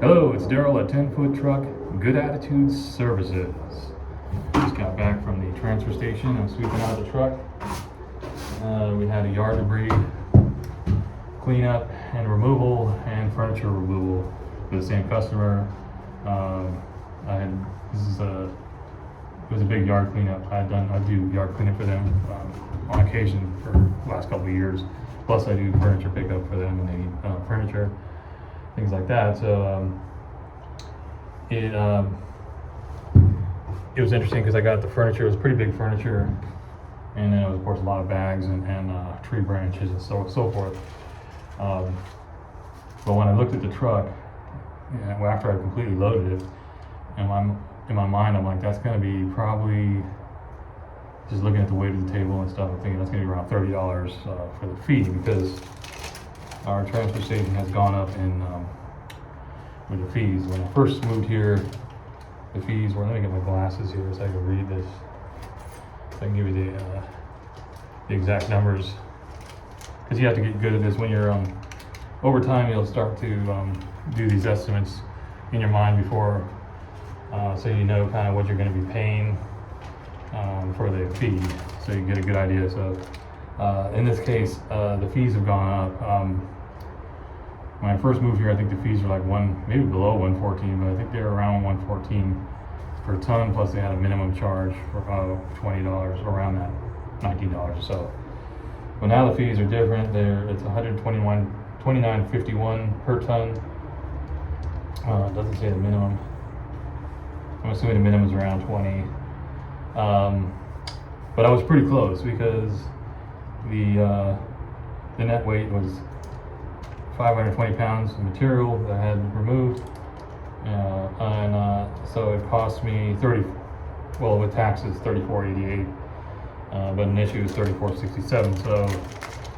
Hello, it's Daryl at 10 Foot Truck Good Attitude Services. Just got back from the transfer station. I'm sweeping out the truck. We had a yard debris cleanup and removal and furniture removal for the same customer. It was a big yard cleanup. I do yard cleanup for them on occasion for the last couple of years. Plus I do furniture pickup for them when they need furniture, things like that. So it was interesting because I got the furniture. It was pretty big furniture, and then it was of course a lot of bags and tree branches and so forth. But when I looked at the truck, after I completely loaded it, in my mind I'm like, that's going to be probably, just looking at the weight of the table and stuff, I'm thinking that's going to be around $30 for the fee, because our transfer station has gone up in with the fees. When I first moved here, the fees were, let me get my glasses here so I can read this, so I can give you the exact numbers, because you have to get good at this when you're over time. You'll start to do these estimates in your mind before, so you know kind of what you're going to be paying for the fee, so you get a good idea. So in this case, the fees have gone up. When I first moved here, I think the fees were like maybe below 114, but I think they were around 114 per ton, plus they had a minimum charge for $20, around that, $19 or so. But now the fees are different. It's $29.51 per ton. It doesn't say the minimum. I'm assuming the minimum is around 20. But I was pretty close, because the net weight was 520 pounds of material that I had removed, and so it cost me with taxes $34.88, but initially it was $34.67. So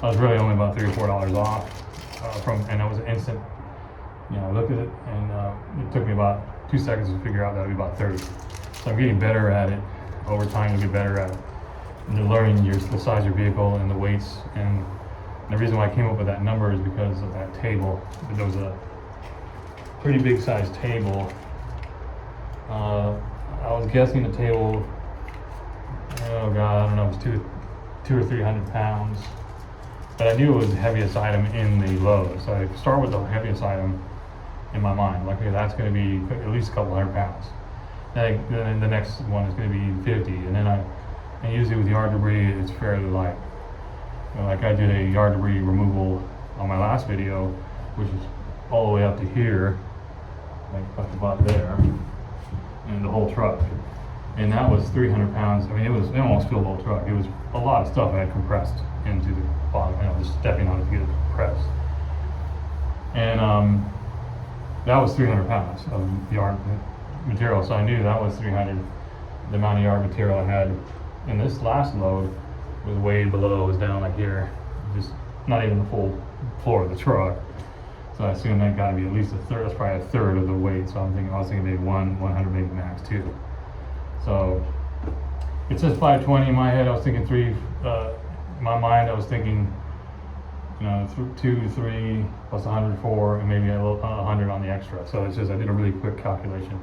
I was really only about $3 or $4 off and that was an instant. I looked at it, and it took me about 2 seconds to figure out that would be about 30. So I'm getting better at it. Over time, you'll get better at learning the size of your vehicle and the weights. And the reason why I came up with that number is because of that table. There was a pretty big sized table. I was guessing the table, oh God, I don't know, it was 200 or 300 pounds. But I knew it was the heaviest item in the load. So I start with the heaviest item in my mind. Like, okay, that's going to be at least a couple hundred pounds. Then the next one is going to be 50, and then and usually with yard debris, it's fairly light. Like I did a yard debris removal on my last video, which is all the way up to here, like up about there, and the whole truck. And that was 300 pounds. I mean, it almost filled the whole truck. It was a lot of stuff I had compressed into the bottom, just stepping on it to get it compressed. And that was 300 pounds of yard material, so I knew that was 300. The amount of yard material I had in this last load was way below, was down like here, just not even the full floor of the truck. So I assumed that got to be at least a third. That's probably a third of the weight. So I was thinking maybe 100, maybe max 2. So it says 520 in my head. I was thinking 3. In my mind, I was thinking, 2, 3 plus 104, and maybe a little 100 on the extra. So it's just, I did a really quick calculation,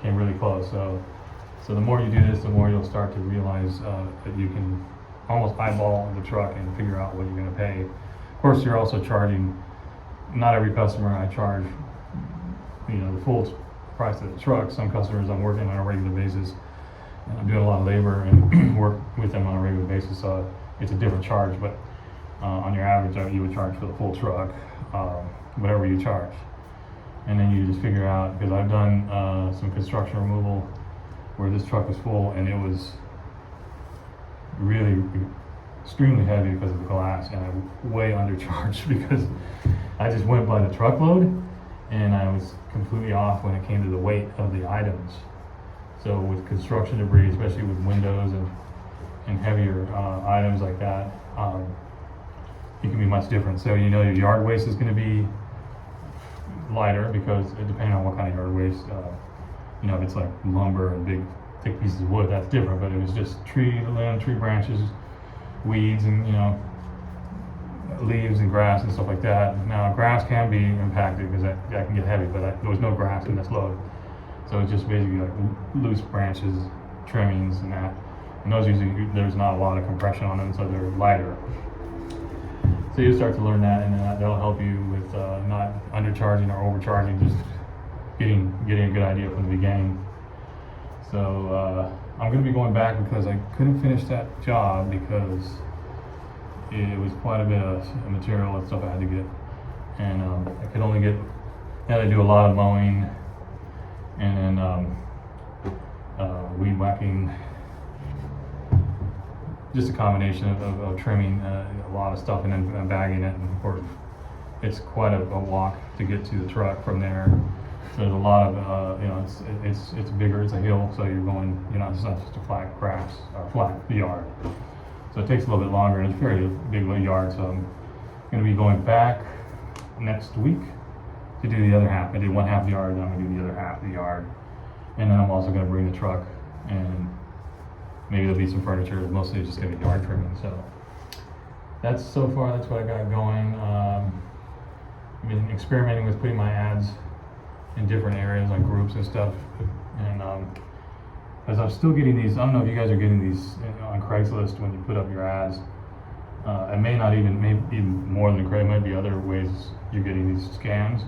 came really close. So the more you do this, the more you'll start to realize that you can almost eyeball the truck and figure out what you're going to pay. Of course, you're also charging. Not every customer I charge, the full price of the truck. Some customers I'm working on a regular basis, and I'm doing a lot of labor and work with them on a regular basis. So it's a different charge, but on your average, you would charge for the full truck, whatever you charge. And then you just figure out, because I've done some construction removal where this truck was full, and it was really extremely heavy because of the glass, and I way undercharged because I just went by the truckload, and I was completely off when it came to the weight of the items. So with construction debris, especially with windows and heavier items like that, it can be much different. So your yard waste is going to be lighter, because depending on what kind of yard waste, if it's like lumber and big thick pieces of wood, that's different. But it was just tree branches, weeds, and leaves and grass and stuff like that. Now grass can be impacted because that can get heavy, but there was no grass in this load. So it's just basically like loose branches, trimmings and that. And those usually, there's not a lot of compression on them, so they're lighter. So you start to learn that, and then that'll help you with not undercharging or overcharging, just getting a good idea from the beginning. So I'm going to be going back because I couldn't finish that job because it was quite a bit of material and stuff I had to get, and I could only get, had to do a lot of mowing, and then weed whacking, just a combination of trimming a lot of stuff and then bagging it, and of course it's quite a walk to get to the truck from there. So there's a lot of it's bigger, it's a hill, so you're going, it's not just a flat grass or flat yard. So it takes a little bit longer, and it's a very big little yard, so I'm going to be going back next week to do the other half. I did one half of the yard, then I'm going to do the other half of the yard. And then I'm also going to bring the truck, and maybe there'll be some furniture, mostly it's just going to be yard trimming. So that's, so far, that's what I got going. I've been experimenting with putting my ads in different areas, like groups and stuff. And as I'm still getting these, I don't know if you guys are getting these on Craigslist when you put up your ads. It may not even, maybe even more than Craigslist, it might be other ways you're getting these scams.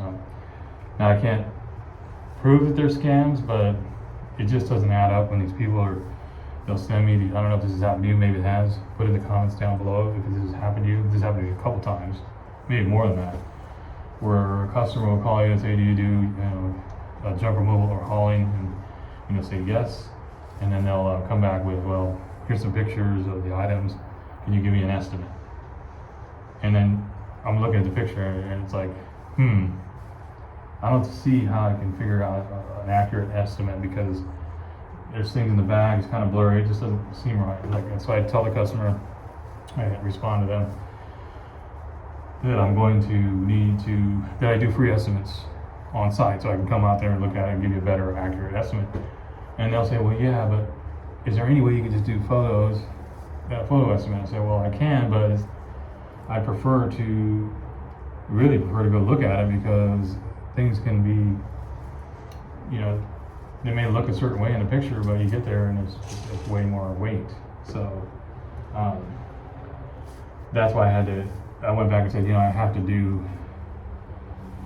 Now I can't prove that they're scams, but it just doesn't add up when these people they'll send me I don't know if this has happened to you, maybe it has. Put in the comments down below if this has happened to you. This has happened to me a couple times, maybe more than that, where a customer will call you and say, do you do junk removal or hauling? And you'll say yes. And then they'll come back with, well, here's some pictures of the items. Can you give me an estimate? And then I'm looking at the picture and it's like, I don't see how I can figure out an accurate estimate because there's things in the bag, it's kind of blurry, it just doesn't seem right. And so I tell the customer, I respond to them, that I'm going to need that I do free estimates on site so I can come out there and look at it and give you a better accurate estimate. And they'll say, well, yeah, but is there any way you could just do photo estimate? I say, well, I can, but I really prefer to go look at it because things can be, they may look a certain way in the picture, but you get there and it's way more weight. So that's why I went back and said, I have to do,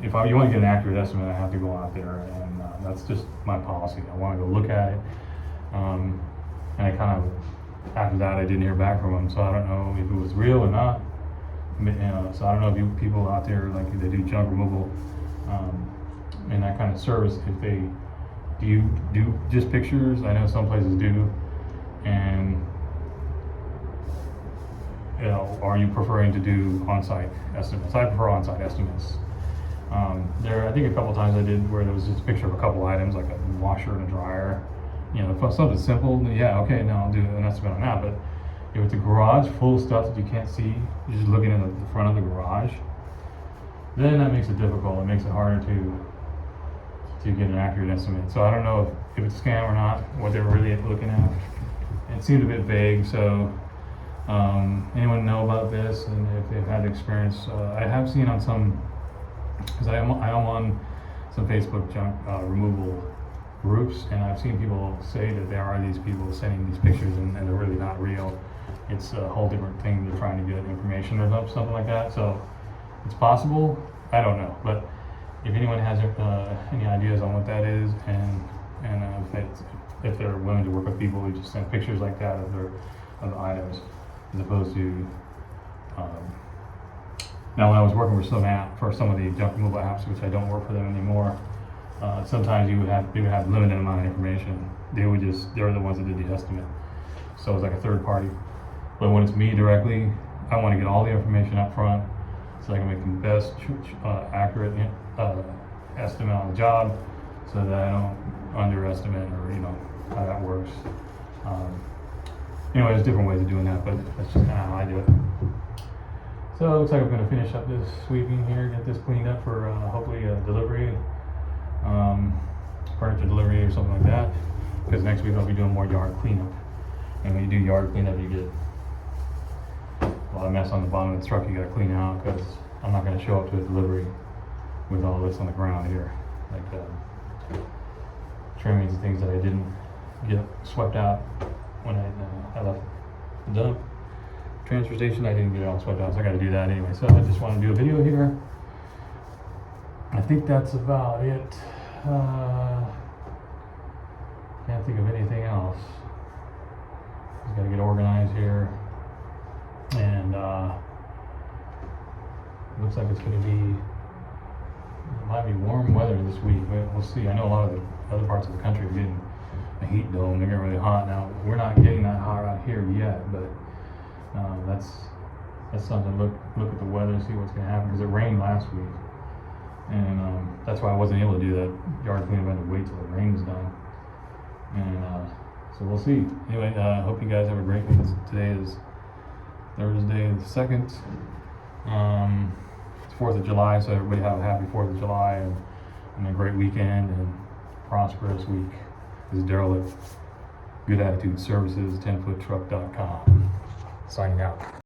if you want to get an accurate estimate, I have to go out there, and that's just my policy. I want to go look at it, and I kind of, after that, I didn't hear back from them, so I don't know if it was real or not. So I don't know if you people out there, like they do junk removal and that kind of service, do you do just pictures? I know some places do, and are you preferring to do on-site estimates? I prefer on-site estimates. I think a couple times I did where there was just a picture of a couple items, like a washer and a dryer, something simple. Yeah, okay, now I'll do an estimate on that. But if it's a garage full of stuff that you can't see, you're just looking at the front of the garage, then that makes it difficult. It makes it harder to get an accurate estimate. So I don't know if it's a scam or not, what they're really looking at. It seemed a bit vague, so anyone know about this and if they've had experience? I have seen on some, because I am on some Facebook junk removal groups, and I've seen people say that there are these people sending these pictures and they're really not real. It's a whole different thing. They're trying to get information or something like that. So it's possible. I don't know, but if anyone has any ideas on what that is, and if they're willing to work with people who just send pictures like that of the items, as opposed to now when I was working for some of the junk removal apps, which I don't work for them anymore, sometimes they would have limited amount of information. They were the ones that did the estimate, so it was like a third party. But when it's me directly, I want to get all the information up front so I can make the best accurate estimate on the job, so that I don't underestimate or how that works. Anyway, there's different ways of doing that, but that's just kind of how I do it. So it looks like I'm going to finish up this sweeping here, get this cleaned up for hopefully a delivery, furniture delivery or something like that, because next week I'll be doing more yard cleanup. And when you do yard cleanup, you get a lot of mess on the bottom of the truck you gotta clean out, because I'm not gonna show up to a delivery with all this on the ground here, like trimmings and things that I didn't get swept out when I left the dump. Transfer station, I didn't get it all swept out, so I gotta do that anyway. So I just wanna do a video here. I think that's about it. Can't think of anything else. Just gotta get organized here. And looks like it's gonna be, it might be warm weather this week, but we'll see. I know a lot of the other parts of the country are getting a heat dome. They're getting really hot now. We're not getting that hot out here yet, but that's something. Look at the weather, see what's gonna happen, because it rained last week, and that's why I wasn't able to do that yard cleanup. I had to wait till the rain was done, and so we'll see. Anyway, hope you guys have a great week. Today is Thursday the 2nd. It's 4th of July, so everybody have a happy 4th of July and a great weekend and prosperous week. This is Daryl at Good Attitude Services, 10foottruck.com, signing out.